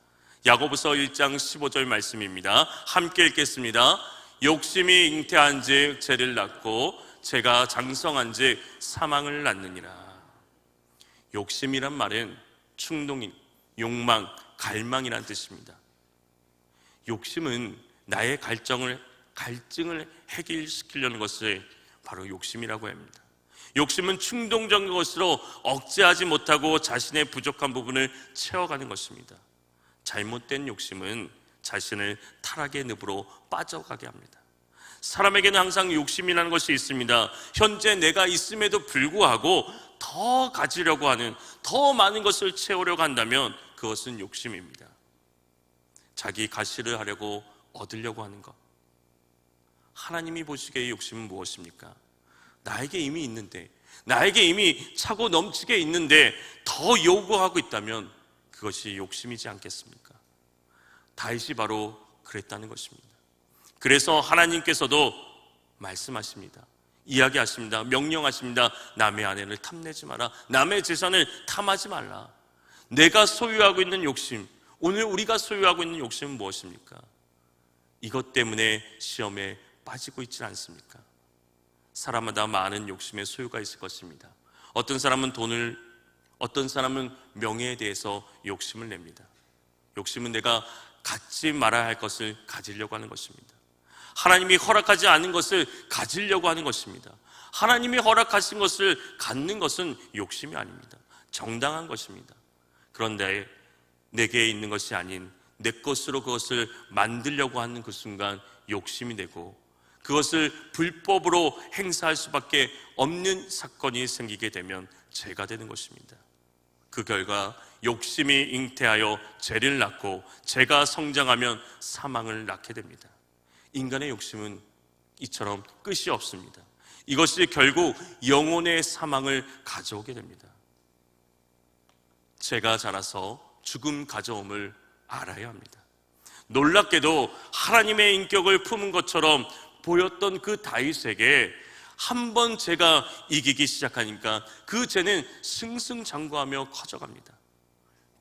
야고보서 1장 15절 말씀입니다. 함께 읽겠습니다. 욕심이 잉태한즉 죄를 낳고 죄가 장성한즉 사망을 낳느니라. 욕심이란 말은 충동인, 욕망, 갈망이란 뜻입니다. 욕심은 나의 갈증을 해결시키려는 것을 바로 욕심이라고 합니다. 욕심은 충동적인 것으로 억제하지 못하고 자신의 부족한 부분을 채워가는 것입니다. 잘못된 욕심은 자신을 타락의 늪으로 빠져가게 합니다. 사람에게는 항상 욕심이라는 것이 있습니다. 현재 내가 있음에도 불구하고 더 가지려고 하는, 더 많은 것을 채우려고 한다면 그것은 욕심입니다. 자기 가시를 하려고 얻으려고 하는 것. 하나님이 보시기에 욕심은 무엇입니까? 나에게 이미 있는데, 나에게 이미 차고 넘치게 있는데 더 요구하고 있다면 그것이 욕심이지 않겠습니까? 다윗이 바로 그랬다는 것입니다. 그래서 하나님께서도 말씀하십니다. 이야기하십니다. 명령하십니다. 남의 아내를 탐내지 마라. 남의 재산을 탐하지 말라. 내가 소유하고 있는 욕심, 오늘 우리가 소유하고 있는 욕심은 무엇입니까? 이것 때문에 시험에 빠지고 있지 않습니까? 사람마다 많은 욕심의 소유가 있을 것입니다. 어떤 사람은 돈을, 어떤 사람은 명예에 대해서 욕심을 냅니다. 욕심은 내가 갖지 말아야 할 것을 가지려고 하는 것입니다. 하나님이 허락하지 않은 것을 가지려고 하는 것입니다. 하나님이 허락하신 것을 갖는 것은 욕심이 아닙니다. 정당한 것입니다. 그런데 내게 있는 것이 아닌 내 것으로 그것을 만들려고 하는 그 순간 욕심이 되고 그것을 불법으로 행사할 수밖에 없는 사건이 생기게 되면 죄가 되는 것입니다. 그 결과 욕심이 잉태하여 죄를 낳고 죄가 성장하면 사망을 낳게 됩니다. 인간의 욕심은 이처럼 끝이 없습니다. 이것이 결국 영혼의 사망을 가져오게 됩니다. 죄가 자라서 죽음 가져옴을 알아야 합니다. 놀랍게도 하나님의 인격을 품은 것처럼 보였던 그 다윗에게 한 번 죄가 이기기 시작하니까 그 죄는 승승장구하며 커져갑니다.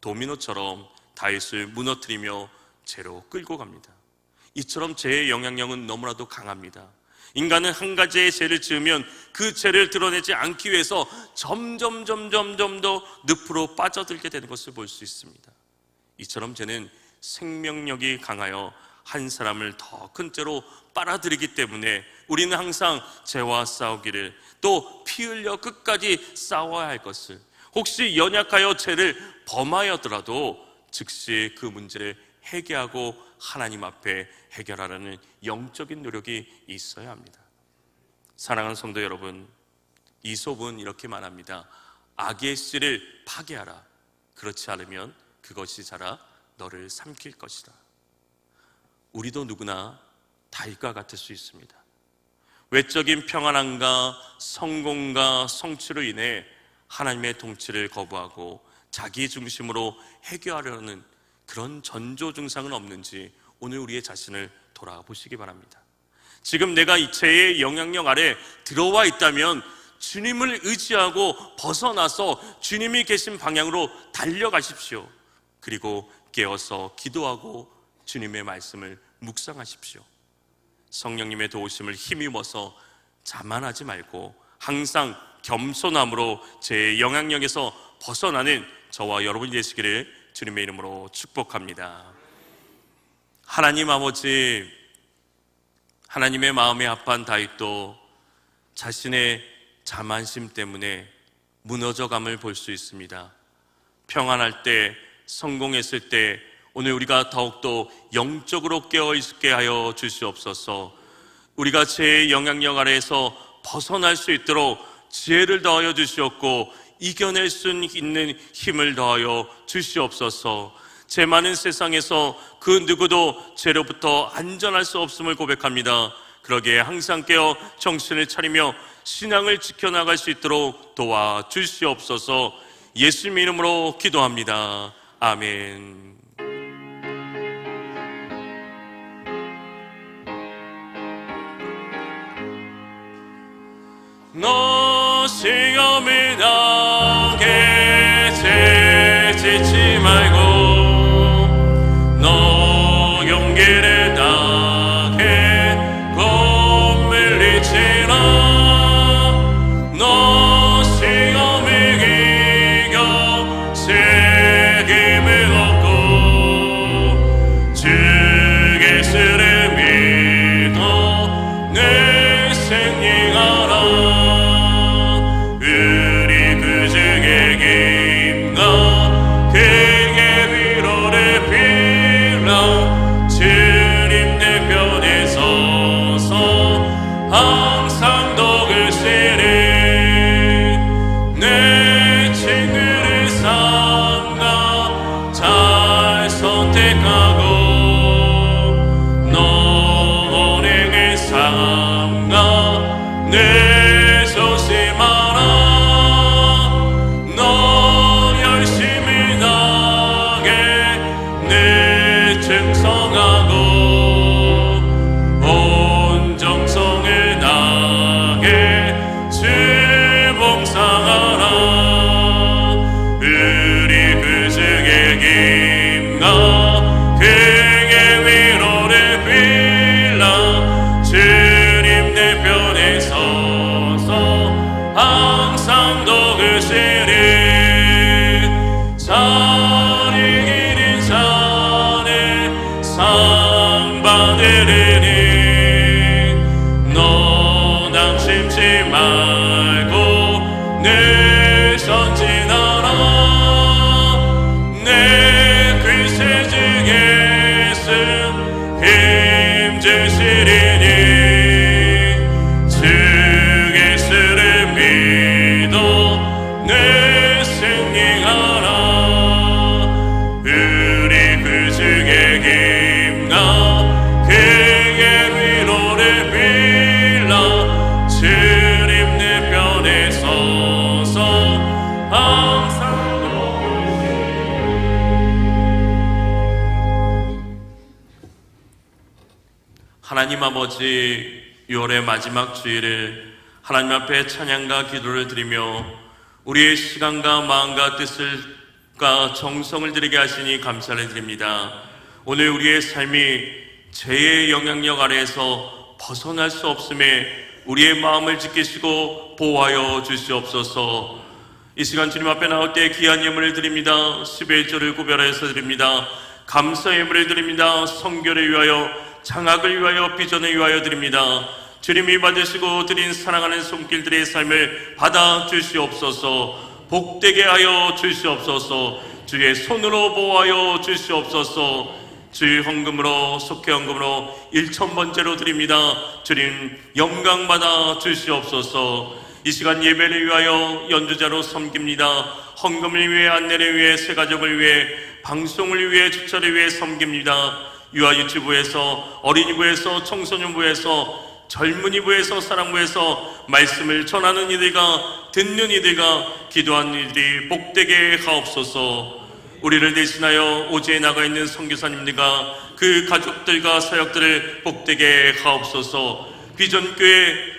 도미노처럼 다윗을 무너뜨리며 죄로 끌고 갑니다. 이처럼 죄의 영향력은 너무나도 강합니다. 인간은 한 가지의 죄를 지으면 그 죄를 드러내지 않기 위해서 점점 더 늪으로 빠져들게 되는 것을 볼 수 있습니다. 이처럼 죄는 생명력이 강하여 한 사람을 더 큰 죄로 빨아들이기 때문에 우리는 항상 죄와 싸우기를, 또 피 흘려 끝까지 싸워야 할 것을, 혹시 연약하여 죄를 범하였더라도 즉시 그 문제를 해결하고 하나님 앞에 해결하라는 영적인 노력이 있어야 합니다. 사랑하는 성도 여러분, 이솝은 이렇게 말합니다. 악의 씨를 파괴하라. 그렇지 않으면 그것이 자라 너를 삼킬 것이다. 우리도 누구나 다윗과 같을 수 있습니다. 외적인 평안함과 성공과 성취로 인해 하나님의 통치를 거부하고 자기 중심으로 해결하려는 그런 전조 증상은 없는지 오늘 우리의 자신을 돌아보시기 바랍니다. 지금 내가 이 죄의 영향력 아래 들어와 있다면 주님을 의지하고 벗어나서 주님이 계신 방향으로 달려가십시오. 그리고 깨어서 기도하고 주님의 말씀을 묵상하십시오. 성령님의 도우심을 힘입어서 자만하지 말고 항상 겸손함으로 제 영향력에서 벗어나는 저와 여러분이 되시기를 주님의 이름으로 축복합니다. 하나님 아버지, 하나님의 마음에 합한 다윗도 자신의 자만심 때문에 무너져감을 볼 수 있습니다. 평안할 때, 성공했을 때 오늘 우리가 더욱더 영적으로 깨어있게 하여 주시옵소서. 우리가 죄의 영향력 아래에서 벗어날 수 있도록 지혜를 더하여 주시옵고 이겨낼 수 있는 힘을 더하여 주시옵소서. 죄 많은 세상에서 그 누구도 죄로부터 안전할 수 없음을 고백합니다. 그러기에 항상 깨어 정신을 차리며 신앙을 지켜나갈 수 있도록 도와주시옵소서. 예수님 이름으로 기도합니다. 아멘. 너 시험을 당해 지치지 말고 너 용기를 다해 꿈을 이치라. 너 시험을 이겨 책임을 얻고 주 예수를 믿어 늘 승리하라. 항상 독을시리 내 친구를 삼가 잘 선택하고 너 은행을 삼가 늘 조심하라. 너 열심히 나게 늘 충성하고 너 낙심치 말고 늘 전진하라. 내 글쎄 중에 힘주시리니 주 예수를 믿어 늘 승리하라. 우리 그 주의 힘과 그의 위로를 빌라 주님 내 편에 서서 항상 하나님 아버지, 6월의 마지막 주일을 하나님 앞에 찬양과 기도를 드리며 우리의 시간과 마음과 뜻을과 정성을 드리게 하시니 감사를 드립니다. 오늘 우리의 삶이 죄의 영향력 아래에서 벗어날 수 없음에 우리의 마음을 지키시고 보호하여 주시옵소서. 이 시간 주님 앞에 나올 때 귀한 예물을 드립니다. 11조를 구별하여서 드립니다. 감사 예물을 드립니다. 성결을 위하여, 장학을 위하여, 비전을 위하여 드립니다. 주님이 받으시고 드린 사랑하는 손길들의 삶을 받아 주시옵소서. 복되게 하여 주시옵소서. 주의 손으로 보호하여 주시옵소서. 주의 헌금으로, 속회 헌금으로 1,000번째로 드립니다. 주님 영광 받아 주시옵소서. 이 시간 예배를 위하여 연주자로 섬깁니다. 헌금을 위해, 안내를 위해, 새가족을 위해, 방송을 위해, 주차를 위해 섬깁니다. 유아유치부에서, 어린이부에서, 청소년부에서, 젊은이부에서, 사랑부에서 말씀을 전하는 이들과 듣는 이들과 기도하는 이들이 복되게 하옵소서. 우리를 대신하여 오지에 나가 있는 선교사님들과 그 가족들과 사역들을 복되게 하옵소서. 비전교회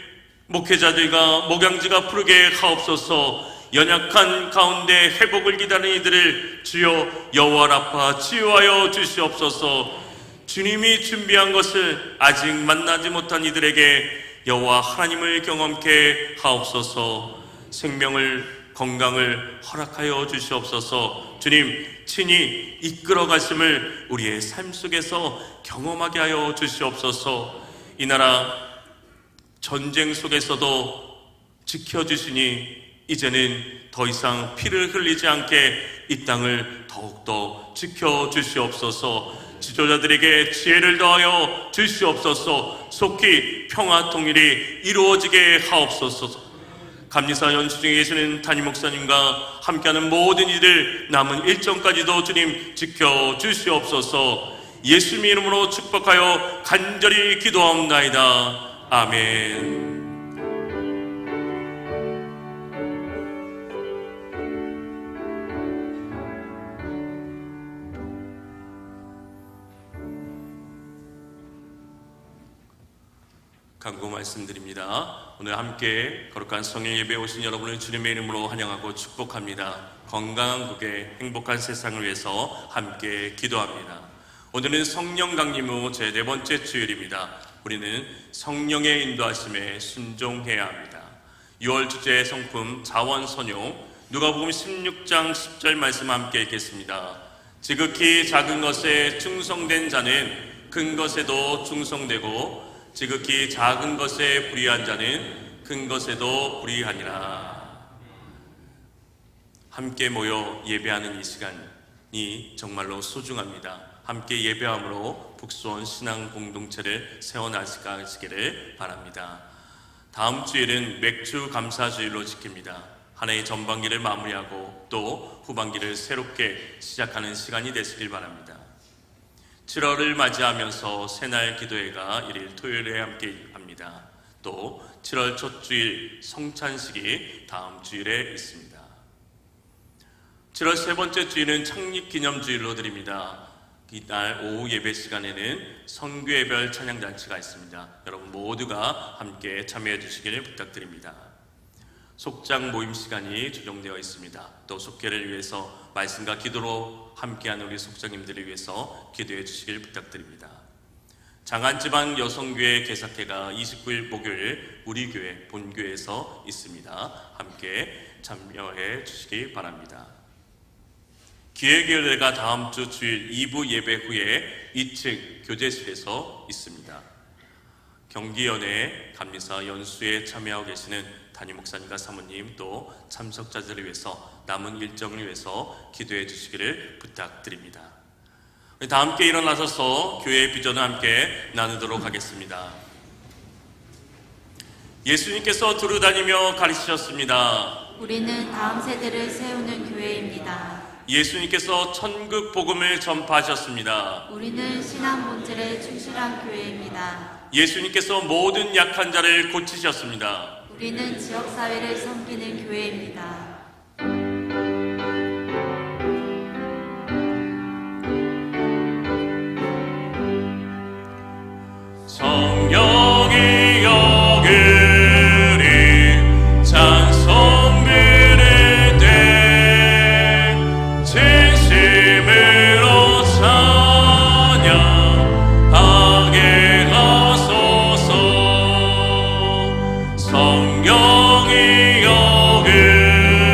목회자들과 목양지가 푸르게 하옵소서. 연약한 가운데 회복을 기다리는 이들을 주여 여호와 라파 치유하여 주시옵소서. 주님이 준비한 것을 아직 만나지 못한 이들에게 여호와 하나님을 경험케 하옵소서. 생명을, 건강을 허락하여 주시옵소서. 주님 친히 이끌어 가심을 우리의 삶 속에서 경험하게 하여 주시옵소서. 이 나라 전쟁 속에서도 지켜주시니 이제는 더 이상 피를 흘리지 않게 이 땅을 더욱더 지켜주시옵소서. 지도자들에게 지혜를 더하여 주시옵소서. 속히 평화 통일이 이루어지게 하옵소서. 감리사 연수 중에 계시는 담임 목사님과 함께하는 모든 이들 남은 일정까지도 주님 지켜주시옵소서. 예수님의 이름으로 축복하여 간절히 기도하옵나이다. 아멘. 간구 말씀드립니다. 오늘 함께 거룩한 성령 예배에 오신 여러분을 주님의 이름으로 환영하고 축복합니다. 건강한 국의 행복한 세상을 위해서 함께 기도합니다. 오늘은 성령 강림 후 제 4번째 주일입니다. 우리는 성령의 인도하심에 순종해야 합니다. 6월 주제 성품 자원선용, 누가복음 16장 10절 말씀 함께 읽겠습니다. 지극히 작은 것에 충성된 자는 큰 것에도 충성되고 지극히 작은 것에 불의한 자는 큰 것에도 불의하니라. 함께 모여 예배하는 이 시간이 정말로 소중합니다. 함께 예배함으로 북소원 신앙 공동체를 세워나가시기를 바랍니다. 다음 주일은 맥주 감사주일로 지킵니다. 한 해의 전반기를 마무리하고 또 후반기를 새롭게 시작하는 시간이 되시길 바랍니다. 7월을 맞이하면서 새날 기도회가 1일 토요일에 함께 합니다. 또 7월 첫 주일 성찬식이 다음 주일에 있습니다. 7월 세 번째 주일은 창립기념주일로 드립니다. 이날 오후 예배 시간에는 선교예별 찬양잔치가 있습니다. 여러분 모두가 함께 참여해 주시기를 부탁드립니다. 속장 모임 시간이 조정되어 있습니다. 또 속회를 위해서 말씀과 기도로 함께하는 우리 속장님들을 위해서 기도해 주시길 부탁드립니다. 장안지방 여성교회 개사회가 29일 목요일 우리 교회 본교회에서 있습니다. 함께 참여해 주시기 바랍니다. 기획예배가 다음 주 주일 2부 예배 후에 2층 교제실에서 있습니다. 경기연회 감리사 연수에 참여하고 계시는 담임 목사님과 사모님 또 참석자들을 위해서 남은 일정을 위해서 기도해 주시기를 부탁드립니다. 다 함께 일어나셔서 교회의 비전을 함께 나누도록 하겠습니다. 예수님께서 두루 다니며 가르치셨습니다. 우리는 다음 세대를 세우는 교회입니다. 예수님께서 천국 복음을 전파하셨습니다. 우리는 신앙 본질에 충실한 교회입니다. 예수님께서 모든 약한 자를 고치셨습니다. 우리는 지역사회를 섬기는 교회입니다. 성령이 여기니 찬송 드릴 때 진심으로 찬양하게 하소서. 성령이 여기니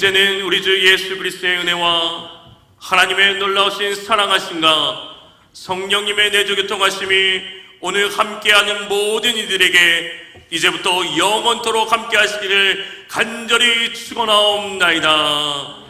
이제는 우리 주 예수 그리스도의 은혜와 하나님의 놀라우신 사랑하심과 성령님의 내주교통하심이 오늘 함께하는 모든 이들에게 이제부터 영원토록 함께하시기를 간절히 축원하옵나이다.